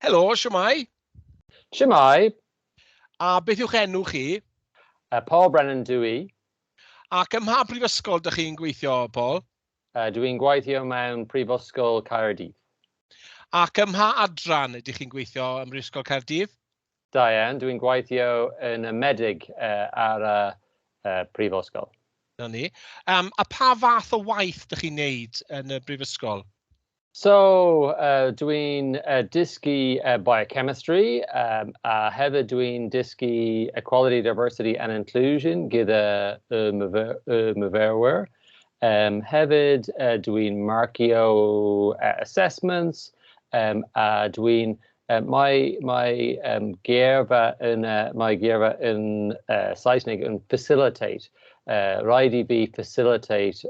Helo, siwmai. Cymraeg. A beth yw'ch enw chi? Paul Brennan dwi. Ac ym mha brifysgol ydych chi'n gweithio, Paul? Dwi'n gweithio mewn Prifysgol Caerdydd. Ac ym mha adran ydych chi'n gweithio ym Mhrifysgol Caerdydd? Da iawn, dwi'n gweithio yn y medig ar y Prifysgol. Na ni. A pa fath o waith ydych chi'n neud yn y brifysgol? So, dwi'n dysgu biochemistry, a hefyd dwi'n dysgu equality, diversity and inclusion gyda myfyrwyr. Hefyd, dwi'n marcio assessments, a dwi'n mae geirfa yn Saesneg yn facilitate, rhaid I fi facilitate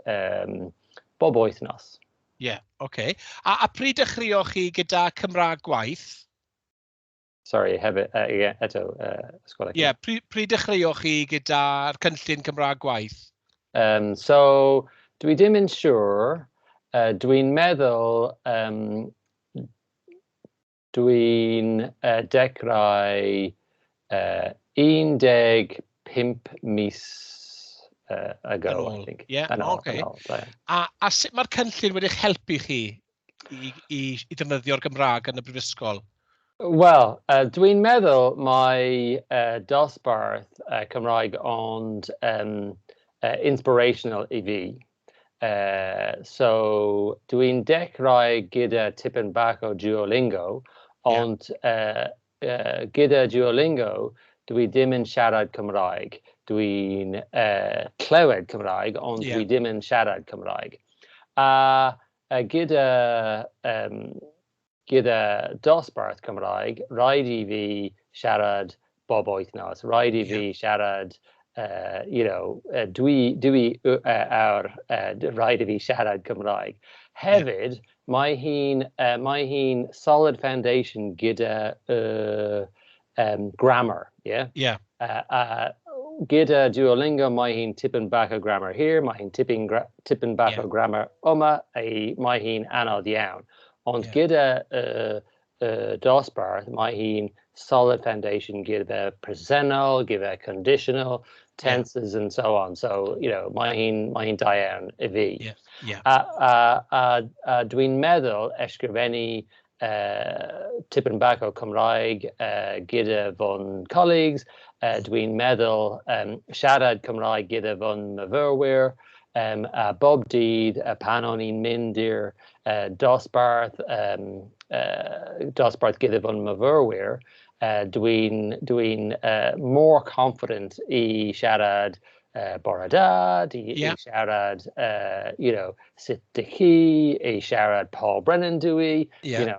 bob wythnos. Yeah, okay. A pryd dechreuoch chi gyda Cymraeg Gwaith? Sorry, hefyd, eto, ysgol. Yeah, pryd dechreuoch chi gyda'r cynllun Cymraeg Gwaith? So, dwi ddim yn siŵr. Dwi'n meddwl dwi'n dechrau 15 mis ago, I think. Yeah, okay. A sut mae'r cynllun wedi'ch helpu chi i ddefnyddio'r Gymraeg yn y brifysgol? Wel, dwi'n meddwl mae dosbarth Cymraeg ond inspirational I fi. So, dwi'n dechrau gyda tipyn bach o Duolingo, ond gyda Duolingo, dwi ddim yn siarad Cymraeg. Dwi'n clywed Cymraeg, ond dwi ddim yn siarad Cymraeg. A gyda dosbarth Cymraeg, rhaid I fi siarad bob wythnos, rhaid I fi siarad, dwi awr, rhaid I fi siarad Cymraeg. Hefyd, mae hi'n solid foundation gyda grammar, yeah? Yeah. Gyda Duolingo, mae hi'n tipyn bach o grammar here, mae hi'n tipyn bach o grammar yma, mae hi'n anodd iawn. Ond gyda dosbarth, mae hi'n solid foundation gyda presennol, gyda conditional, tenses and so on. So, mae hi'n da iawn I fi. A dwi'n meddwl ysgrifennu tipyn bach o Cymraeg gyda fo'n colleagues. Dwi'n meddwl siarad Cymraeg gyda fo'n myfyrwyr. A bob dydd pan o'n i'n mynd i'r dosbarth gyda fo'n myfyrwyr, dwi'n more confident I siarad bore da, I siarad, sut dych chi, I siarad Paul Brennan dwi,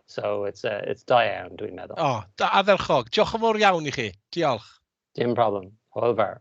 so it's da iawn, dwi'n meddwl. O, addurchog. Diolch yn fawr iawn I chi. Diolch. Dim problem. Hwyl fawr.